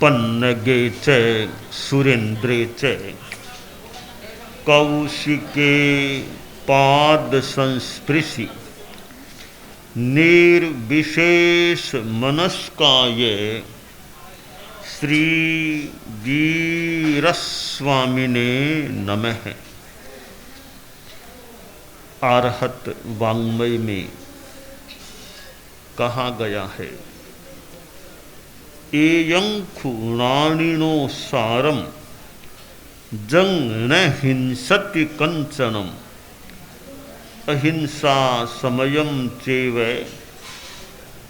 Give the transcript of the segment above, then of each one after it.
पन्नगे च सुरेन्द्रे च कौशिके पाद संस्पृशि निर्विशेष मनस्काय श्री वीरस्वामिने नमः। आरहत वाङ्मय में कहा गया है, एयं खुणाणिनो सारम जंग न हिंसति कंचनम अहिंसा समयम चेव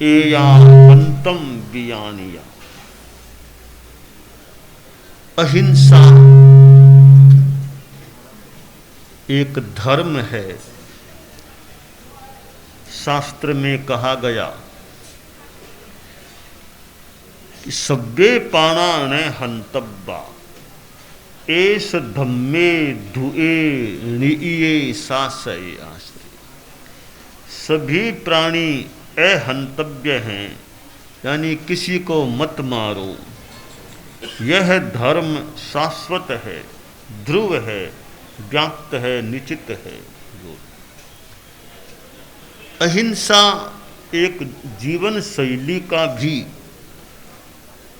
एयावंतम बियानिया। अहिंसा एक धर्म है। शास्त्र में कहा गया कि सब्बे प्राणान हंतव्या एस धम्मे धुए निये सासय आश्रय। सभी प्राणी अहंतव्य हैं, यानी किसी को मत मारो। यह धर्म शाश्वत है, ध्रुव है, व्याप्त है, निश्चित है। अहिंसा एक जीवन शैली का भी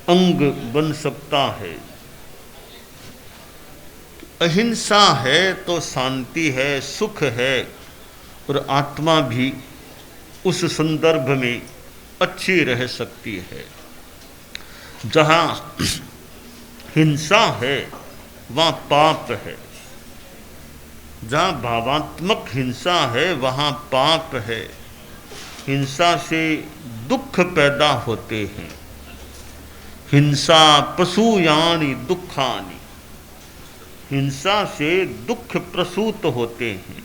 अंग बन सकता है। अहिंसा है तो शांति है, सुख है, और आत्मा भी उस संदर्भ में अच्छी रह सकती है। जहाँ हिंसा है वहाँ पाप है, जहाँ भावात्मक हिंसा है वहाँ पाप है। हिंसा से दुख पैदा होते हैं। हिंसा पशुयानि दुखानि, हिंसा से दुख प्रसूत होते हैं।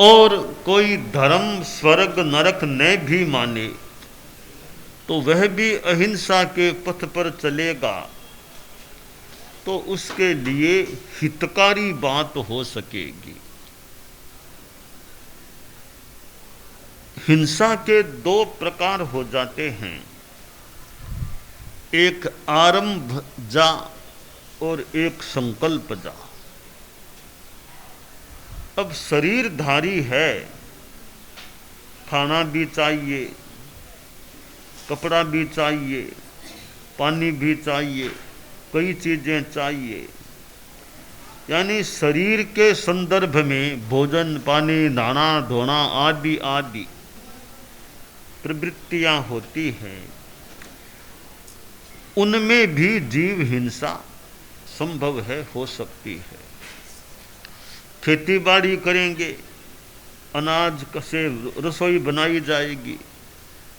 और कोई धर्म स्वर्ग नरक न भी माने तो वह भी अहिंसा के पथ पर चलेगा तो उसके लिए हितकारी बात हो सकेगी। हिंसा के दो प्रकार हो जाते हैं, एक आरंभ जा और एक संकल्प जा। अब शरीरधारी है, खाना भी चाहिए, कपड़ा भी चाहिए, पानी भी चाहिए, कई चीजें चाहिए। यानी शरीर के संदर्भ में भोजन, पानी, नहाना धोना आदि आदि प्रवृत्तियां होती हैं। उनमें भी जीव हिंसा संभव है, हो सकती है। खेती बाड़ी करेंगे, अनाज से रसोई बनाई जाएगी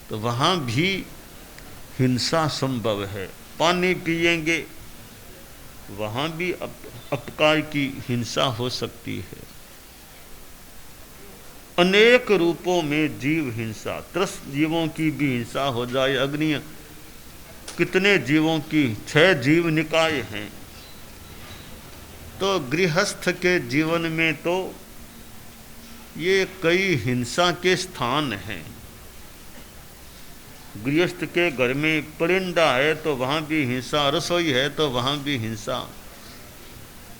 तो वहाँ भी हिंसा संभव है। पानी पिएंगे, वहाँ भी अपकार की हिंसा हो सकती है। अनेक रूपों में जीव हिंसा, 10 जीवों की भी हिंसा हो जाए। अग्नि कितने जीवों की, 6 जीव निकाय हैं। तो गृहस्थ के जीवन में तो ये कई हिंसा के स्थान हैं। गृहस्थ के घर में परिंदा है तो वहाँ भी हिंसा, रसोई है तो वहाँ भी हिंसा,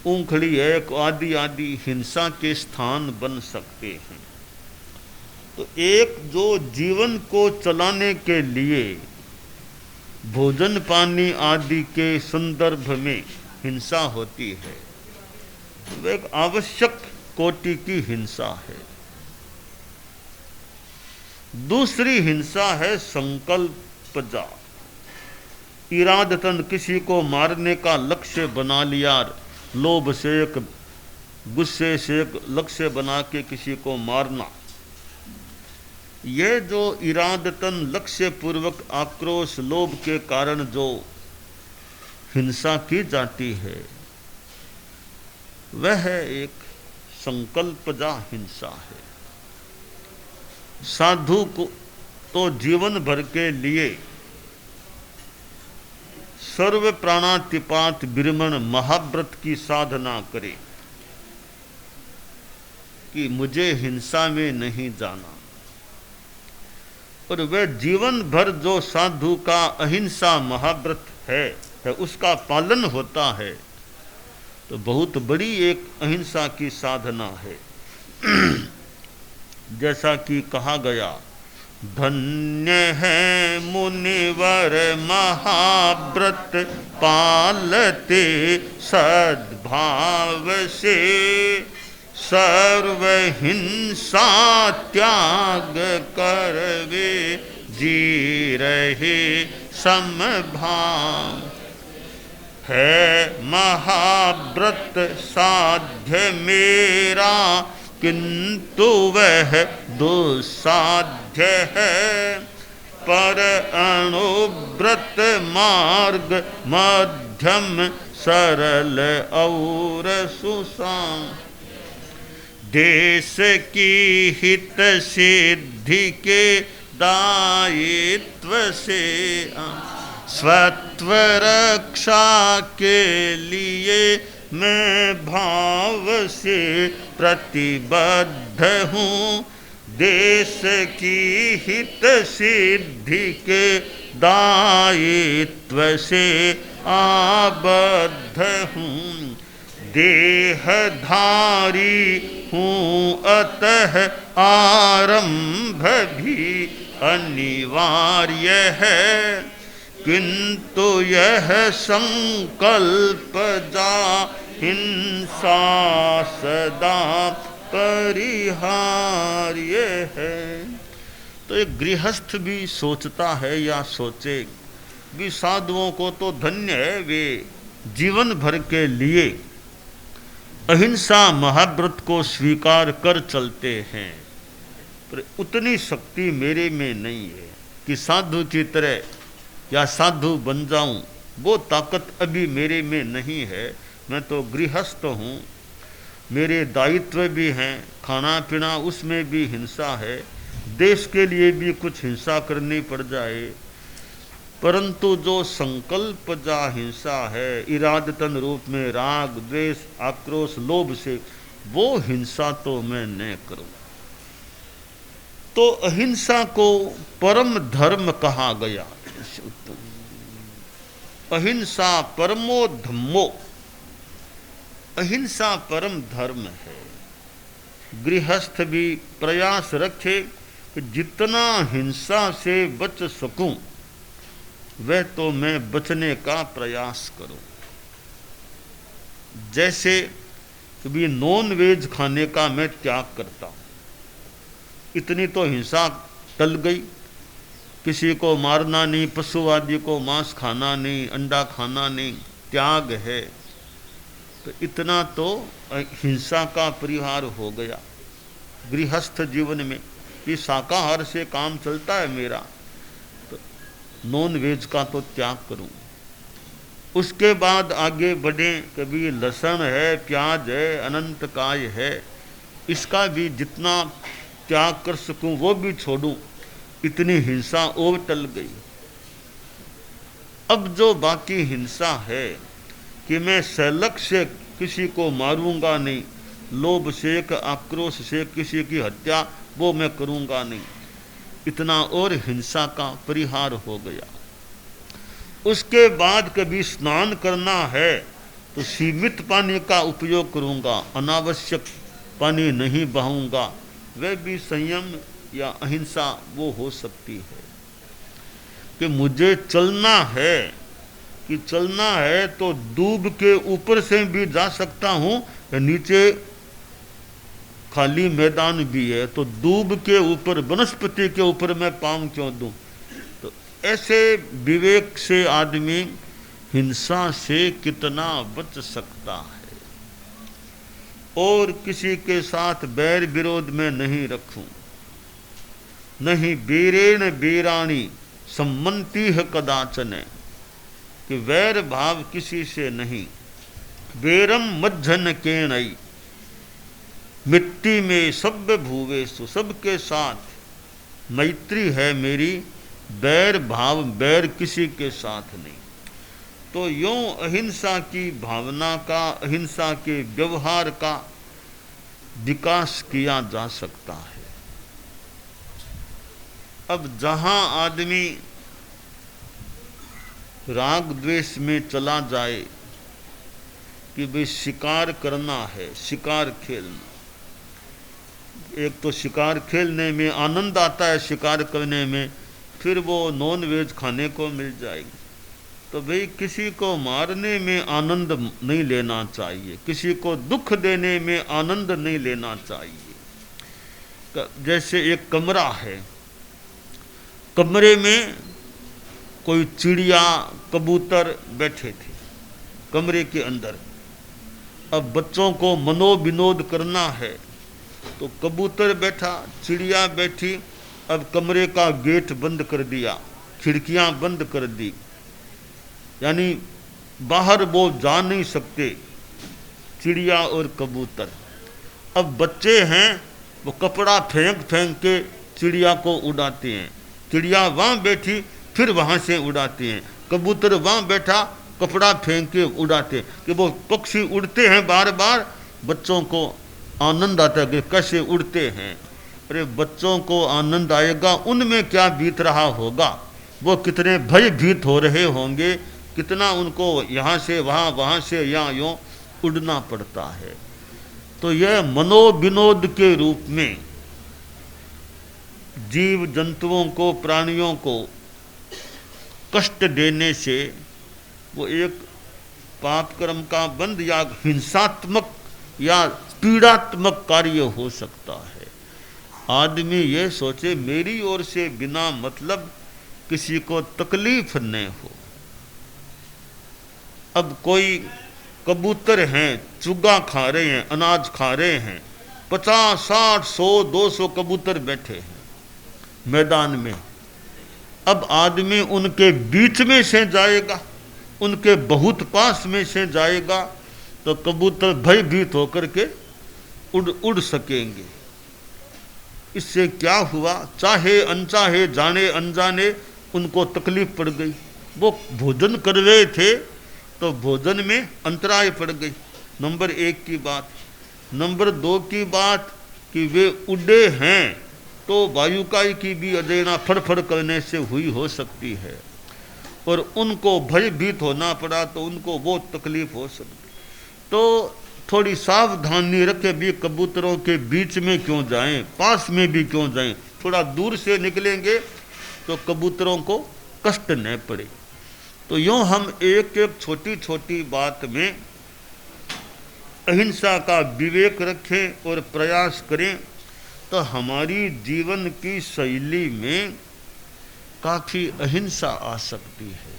ऊँखड़ी है आदि आदि हिंसा के स्थान बन सकते हैं। तो एक जो जीवन को चलाने के लिए भोजन पानी आदि के संदर्भ में हिंसा होती है, वह एक आवश्यक कोटि की हिंसा है। दूसरी हिंसा है संकल्पजा। इरादतन किसी को मारने का लक्ष्य बना लिया, लोभ से, गुस्से से लक्ष्य बना के किसी को मारना। यह जो इरादतन लक्ष्य पूर्वक आक्रोश लोभ के कारण जो हिंसा की जाती है वह एक संकल्पजा हिंसा है। साधु को तो जीवन भर के लिए सर्व प्राणातिपात विरमण महाव्रत की साधना करे कि मुझे हिंसा में नहीं जाना। और वह जीवन भर जो साधु का अहिंसा महाव्रत है उसका पालन होता है तो बहुत बड़ी एक अहिंसा की साधना है। जैसा कि कहा गया, धन्य है मुनिवर महाव्रत पालते सद्भाव से, सर्व हिंसा त्याग करवे जी रहे समभाव। है महाव्रत साध्य मेरा किंतु वह दुस्साध्य है, पर अणुव्रत मार्ग मध्यम सरल और सुसान। देश की हित सिद्धि के दायित्व से स्वत्व रक्षा के लिए मैं भाव से प्रतिबद्ध हूँ। देश की हित सिद्धि के दायित्व से आबद्ध हूँ। देहधारी हूँ अतः आरंभ भी अनिवार्य है, किंतु यह संकल्प जा हिंसा सदा परिहार्य है। तो एक गृहस्थ भी सोचता है या सोचे भी साधुओं को तो धन्य है, वे जीवन भर के लिए अहिंसा महाव्रत को स्वीकार कर चलते हैं, पर उतनी शक्ति मेरे में नहीं है कि साधु की तरह या साधु बन जाऊं, वो ताकत अभी मेरे में नहीं है। मैं तो गृहस्थ हूँ, मेरे दायित्व भी हैं, खाना पीना उसमें भी हिंसा है, देश के लिए भी कुछ हिंसा करनी पड़ जाए, परंतु जो संकल्प जा हिंसा है इरादतन रूप में राग द्वेष आक्रोश लोभ से, वो हिंसा तो मैं न करूं। तो अहिंसा को परम धर्म कहा गया। अहिंसा परमो धम्मो, अहिंसा परम धर्म है। गृहस्थ भी प्रयास रखे कि जितना हिंसा से बच सकूं वह तो मैं बचने का प्रयास करूं। जैसे कभी नॉन वेज खाने का मैं त्याग करता हूं, इतनी तो हिंसा टल गई, किसी को मारना नहीं, पशुवादी को मांस खाना नहीं, अंडा खाना नहीं, त्याग है, तो इतना तो हिंसा का परिहार हो गया। गृहस्थ जीवन में कि शाकाहार से काम चलता है मेरा, तो नॉन वेज का तो त्याग करूं। उसके बाद आगे बढ़े, कभी लहसुन है, प्याज है, अनंतकाय है, इसका भी जितना त्याग कर सकूं वो भी छोड़ूं, इतनी हिंसा और टल गई। अब जो बाकी हिंसा है कि मैं सलक से किसी को मारूंगा नहीं, लोभ से आक्रोश से किसी की हत्या वो मैं करूंगा नहीं, इतना और हिंसा का परिहार हो गया। उसके बाद कभी स्नान करना है तो सीमित पानी का उपयोग करूंगा, अनावश्यक पानी नहीं बहाऊंगा, वह भी संयम या अहिंसा वो हो सकती है। कि मुझे चलना है, कि चलना है तो दूब के ऊपर से भी जा सकता हूँ, नीचे खाली मैदान भी है तो दूब के ऊपर, वनस्पति के ऊपर मैं पाँव क्यों दूं। तो ऐसे विवेक से आदमी हिंसा से कितना बच सकता है। और किसी के साथ बैर विरोध में नहीं रखूं, नहीं वीरेण वीराणी सम्मति है कदाचन, कि वैर भाव किसी से नहीं। वेरम मज्जन केणई, मिट्टी में सब भूवेशु, सबके साथ मैत्री है मेरी, बैर भाव बैर किसी के साथ नहीं। तो यूं अहिंसा की भावना का, अहिंसा के व्यवहार का विकास किया जा सकता है। अब जहां आदमी राग द्वेष में चला जाए कि भाई शिकार करना है, शिकार खेलना, एक तो शिकार खेलने में आनंद आता है, शिकार करने में, फिर वो नॉन वेज खाने को मिल जाएगी। तो भाई किसी को मारने में आनंद नहीं लेना चाहिए, किसी को दुख देने में आनंद नहीं लेना चाहिए। जैसे एक कमरा है, कमरे में कोई चिड़िया कबूतर बैठे थे कमरे के अंदर। अब बच्चों को मनोविनोद करना है तो कबूतर बैठा, चिड़िया बैठी, अब कमरे का गेट बंद कर दिया, खिड़कियां बंद कर दी, यानी बाहर वो जा नहीं सकते चिड़िया और कबूतर। अब बच्चे हैं वो कपड़ा फेंक फेंक के चिड़िया को उड़ाते हैं, चिड़िया वहाँ बैठी फिर वहाँ से उड़ाते हैं, कबूतर वहाँ बैठा कपड़ा फेंक के उड़ाते, कि वो पक्षी उड़ते हैं बार बार, बच्चों को आनंद आता है कि कैसे उड़ते हैं। अरे बच्चों को आनंद आएगा, उनमें क्या बीत रहा होगा, वो कितने भयभीत हो रहे होंगे, कितना उनको यहाँ से वहाँ, वहाँ से यहाँ यूँ उड़ना पड़ता है। तो यह मनोविनोद के रूप में जीव जंतुओं को, प्राणियों को कष्ट देने से वो एक पाप कर्म का बंध या हिंसात्मक या पीड़ात्मक कार्य हो सकता है। आदमी ये सोचे मेरी ओर से बिना मतलब किसी को तकलीफ न हो। अब कोई कबूतर हैं, चुगा खा रहे हैं, अनाज खा रहे हैं, 50, 60, 100, 200 कबूतर बैठे हैं मैदान में। अब आदमी उनके बीच में से जाएगा, उनके बहुत पास में से जाएगा, तो कबूतर भयभीत होकर के उड़ सकेंगे। इससे क्या हुआ, चाहे अनचाहे, जाने अनजाने उनको तकलीफ पड़ गई। वो भोजन कर रहे थे तो भोजन में अंतराय पड़ गई, नंबर 1 की बात। नंबर 2 की बात कि वे उड़े हैं तो वायुकाई की भी अदेना फड़फड़ करने से हुई हो सकती है, और उनको भयभीत होना पड़ा तो उनको वो तकलीफ हो सकती। तो थोड़ी सावधानी रखे भी, कबूतरों के बीच में क्यों जाएं, पास में भी क्यों जाएं, थोड़ा दूर से निकलेंगे तो कबूतरों को कष्ट न पड़े। तो यूँ हम एक एक छोटी छोटी बात में अहिंसा का विवेक रखें और प्रयास करें, तो हमारी जीवन की शैली में काफ़ी अहिंसा आ सकती है।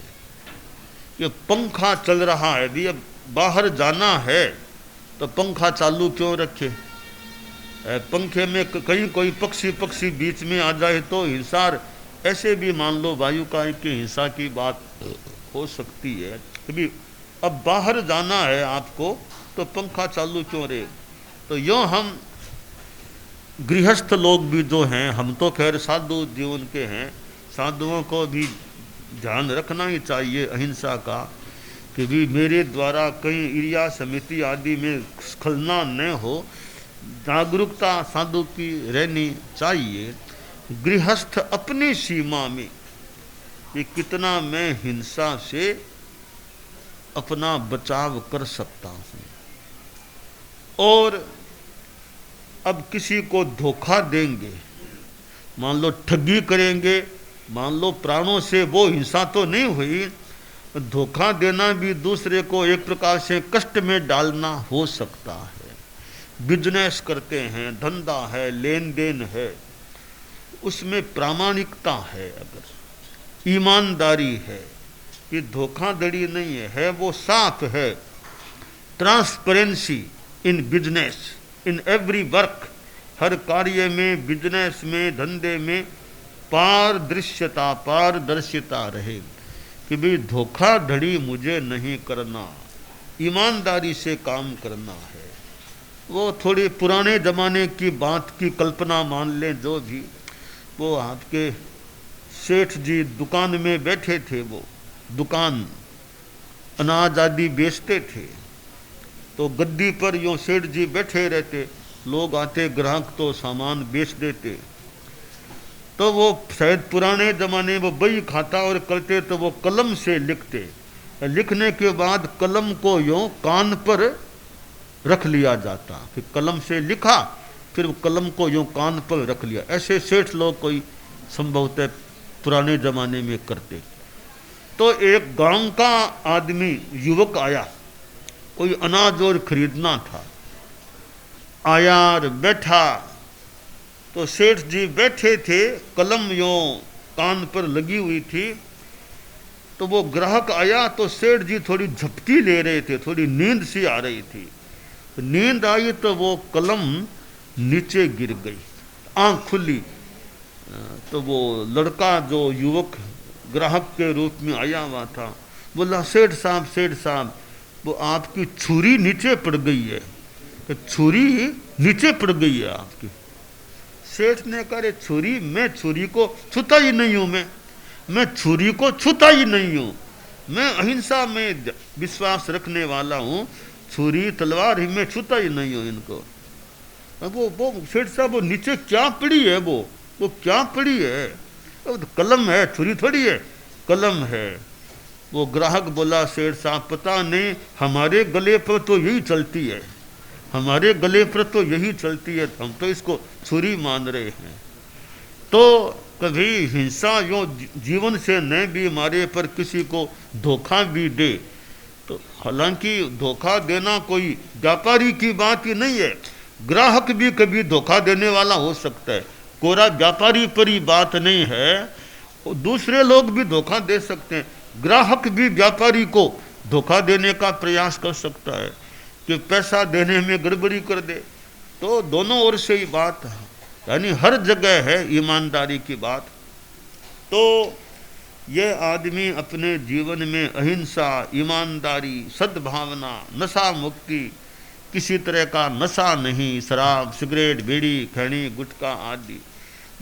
ये पंखा चल रहा है भी, अब बाहर जाना है तो पंखा चालू क्यों रखे, पंखे में कहीं कोई पक्षी बीच में आ जाए तो हिंसा, ऐसे भी मान लो वायुकाई की हिंसा की बात हो सकती है। कभी अब बाहर जाना है आपको तो पंखा चालू क्यों रहे। तो यूँ हम गृहस्थ लोग भी जो हैं, हम तो खैर साधु जीवन के हैं, साधुओं को भी ध्यान रखना ही चाहिए अहिंसा का, कि भी मेरे द्वारा कहीं ईर्ष्या समिति आदि में स्खलना न हो, जागरूकता साधु की रहनी चाहिए। गृहस्थ अपनी सीमा में कि कितना मैं हिंसा से अपना बचाव कर सकता हूँ। और अब किसी को धोखा देंगे, मान लो ठगी करेंगे, मान लो प्राणों से वो हिंसा तो नहीं हुई, धोखा देना भी दूसरे को एक प्रकार से कष्ट में डालना हो सकता है। बिजनेस करते हैं, धंधा है, लेन देन है, उसमें प्रामाणिकता है, अगर ईमानदारी है, कि धोखाधड़ी नहीं है, वो साफ है। Transparency in business, in every work, हर कार्य में, बिजनेस में, धंधे में पारदर्शिता रहे, कि भाई धोखाधड़ी मुझे नहीं करना, ईमानदारी से काम करना है। वो थोड़ी पुराने ज़माने की बात की कल्पना मान लें जो भी, वो आपके सेठ जी दुकान में बैठे थे, वो दुकान अनाज आदि बेचते थे, तो गद्दी पर यूँ सेठ जी बैठे रहते, लोग आते ग्राहक तो सामान बेच देते। तो वो शायद पुराने ज़माने में वो बही खाता और करते तो वो कलम से लिखते, लिखने के बाद कलम को यूँ कान पर रख लिया जाता, फिर कलम से लिखा, फिर वो कलम को यूँ कान पर रख लिया। ऐसे सेठ लोग कोई संभवतः पुराने ज़माने में करते। तो एक गांव का आदमी युवक आया, कोई अनाज और खरीदना था, आया और बैठा। तो सेठ जी बैठे थे, कलम यूँ कान पर लगी हुई थी। तो वो ग्राहक आया तो सेठ जी थोड़ी झपकी ले रहे थे, थोड़ी नींद सी आ रही थी। तो नींद आई तो वो कलम नीचे गिर गई, आंख खुली। तो वो लड़का जो युवक ग्राहक के रूप में आया हुआ था बोला, सेठ साहब वो आपकी छुरी नीचे पड़ गई है। कि छुरी नीचे पड़ गई है आपकी? सेठ ने कहा, रे छुरी, मैं छुरी को छूता ही नहीं हूँ, मैं छुरी को छूता ही नहीं हूँ, मैं अहिंसा में विश्वास रखने वाला हूँ, छुरी तलवार ही मैं छूता ही नहीं हूँ इनको। वो सेठ साहब वो नीचे क्या पड़ी है, वो क्या पड़ी है? तो कलम है, छुरी थोड़ी है, कलम है। वो ग्राहक बोला, सेठ साहब पता नहीं, हमारे गले पर तो यही चलती है, हमारे गले पर तो यही चलती है, हम तो इसको छुरी मान रहे हैं। तो कभी हिंसा यूँ जीवन से न भी मारे पर किसी को धोखा भी दे, तो हालांकि धोखा देना कोई व्यापारी की बात ही नहीं है, ग्राहक भी कभी धोखा देने वाला हो सकता है, कोरा व्यापारी पर ही बात नहीं है, दूसरे लोग भी धोखा दे सकते हैं, ग्राहक भी व्यापारी को धोखा देने का प्रयास कर सकता है कि पैसा देने में गड़बड़ी कर दे। तो दोनों ओर से ही बात है, यानी हर जगह है ईमानदारी की बात। तो ये आदमी अपने जीवन में अहिंसा, ईमानदारी, सद्भावना, नशा मुक्ति, किसी तरह का नशा नहीं, शराब, सिगरेट, बीड़ी, खैनी, गुटखा आदि,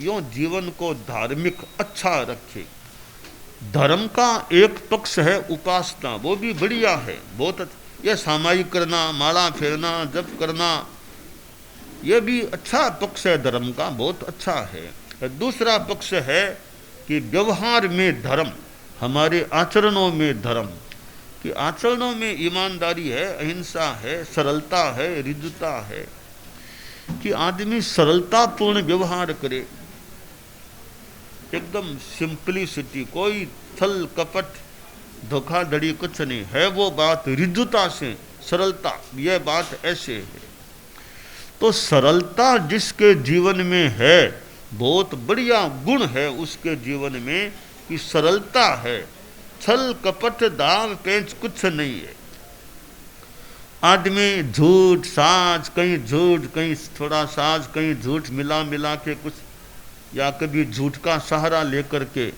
यूँ जीवन को धार्मिक अच्छा रखे। धर्म का एक पक्ष है उपासना, वो भी बढ़िया है, बहुत यह सामायिक करना, माला फेरना, जप करना, यह भी अच्छा पक्ष है धर्म का, बहुत अच्छा है। दूसरा पक्ष है कि व्यवहार में धर्म, हमारे आचरणों में धर्म, कि आचरणों में ईमानदारी है, अहिंसा है, सरलता है, रिजुता है, कि आदमी सरलतापूर्ण व्यवहार करे, एकदम सिंपलिसिटी, कोई छल कपट धोखाधड़ी कुछ नहीं है, वो बात रिजुता से, सरलता, यह बात ऐसे है। तो सरलता जिसके जीवन में है, बहुत बढ़िया गुण है उसके जीवन में कि सरलता है, छल कपट दाव पेंच कुछ नहीं है। आदमी झूठ साज, कहीं झूठ कहीं थोड़ा साज, कहीं झूठ मिला के कुछ, या कभी झूठ का सहारा लेकर के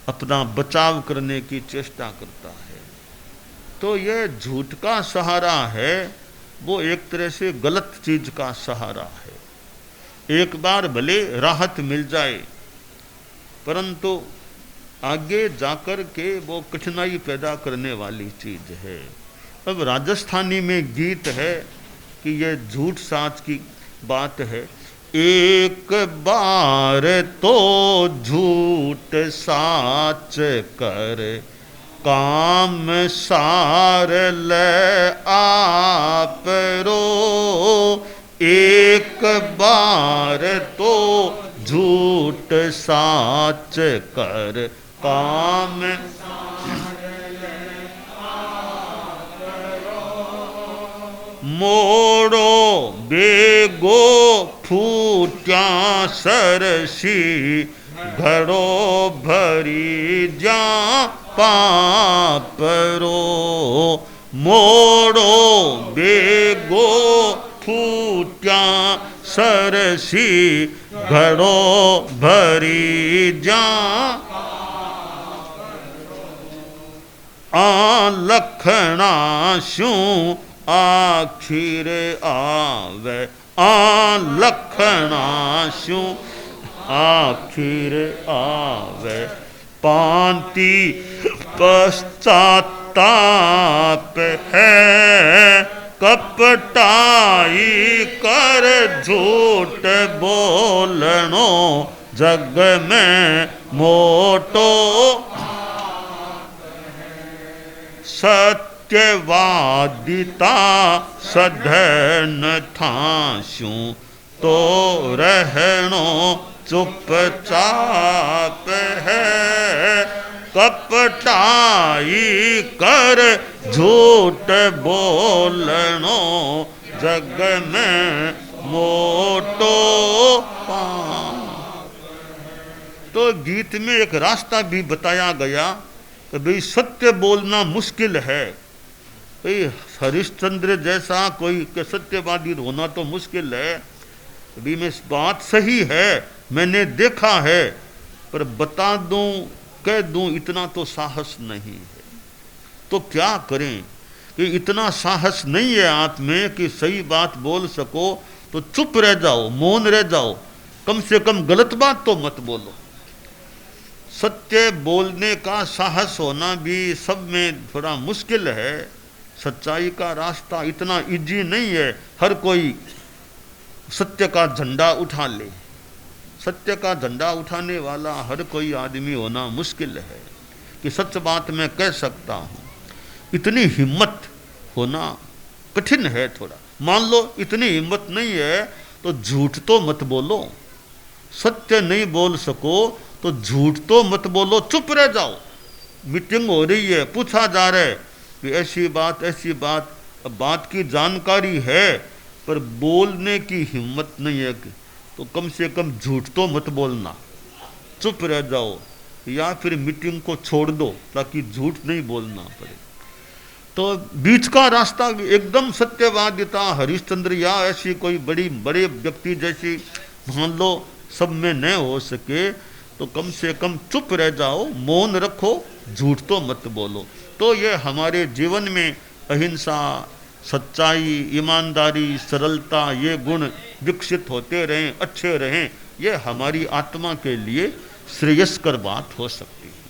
अपना बचाव करने की चेष्टा करता है। तो यह झूठ का सहारा है, वो एक तरह से गलत चीज का सहारा है। एक बार भले राहत मिल जाए, परंतु आगे जाकर के वो कठिनाई पैदा करने वाली चीज है। अब राजस्थानी में गीत है कि ये झूठ साच की बात है, एक बार तो झूठ साच कर काम सार ले आप रो, एक बार तो झूठ साच कर काम मोड़ो बेगो फूट्या सरसी, घड़ो भरी जा पाप रो, मोड़ो बेगो फूट्या सरसी, घड़ो भरी जा आ लखना शू आखिर आवे, आ लखना शू आखिर आवे, पांति पश्चाताप है, कपटाई कर झूठ बोलनो जग में मोटो सत्यवादिता सधन थास्यूं तो रहनो चुपचाप है। कपटाई कर झूठ बोलनो जग में मोटो पाप। तो गीत में एक रास्ता भी बताया गया कि भाई सत्य बोलना मुश्किल है। भाई हरिश्चंद्र जैसा कोई के सत्यवादी होना तो मुश्किल है। अभी मैं बात सही है, मैंने देखा है, पर बता दूं कह दूं इतना तो साहस नहीं है। तो क्या करें कि इतना साहस नहीं है आप में कि सही बात बोल सको, तो चुप रह जाओ, मौन रह जाओ, कम से कम गलत बात तो मत बोलो। सत्य बोलने का साहस होना भी सब में थोड़ा मुश्किल है। सच्चाई का रास्ता इतना इजी नहीं है हर कोई सत्य का झंडा उठा ले। सत्य का झंडा उठाने वाला हर कोई आदमी होना मुश्किल है कि सच बात मैं कह सकता हूँ। इतनी हिम्मत होना कठिन है थोड़ा। मान लो इतनी हिम्मत नहीं है तो झूठ तो मत बोलो। सत्य नहीं बोल सको तो झूठ तो मत बोलो, चुप रह जाओ। मीटिंग हो रही है, पूछा जा रहा है कि ऐसी बात, अब बात की जानकारी है पर बोलने की हिम्मत नहीं है, तो कम से कम झूठ तो मत बोलना, चुप रह जाओ या फिर मीटिंग को छोड़ दो ताकि झूठ नहीं बोलना पड़े। तो बीच का रास्ता एकदम सत्यवादिता हरिश्चंद्र या ऐसी कोई बड़े व्यक्ति जैसी मान लो सब में न हो सके तो कम से कम चुप रह जाओ, मौन रखो, झूठ तो मत बोलो। तो ये हमारे जीवन में अहिंसा, सच्चाई, ईमानदारी, सरलता, ये गुण विकसित होते रहें, अच्छे रहें, ये हमारी आत्मा के लिए श्रेयस्कर बात हो सकती है।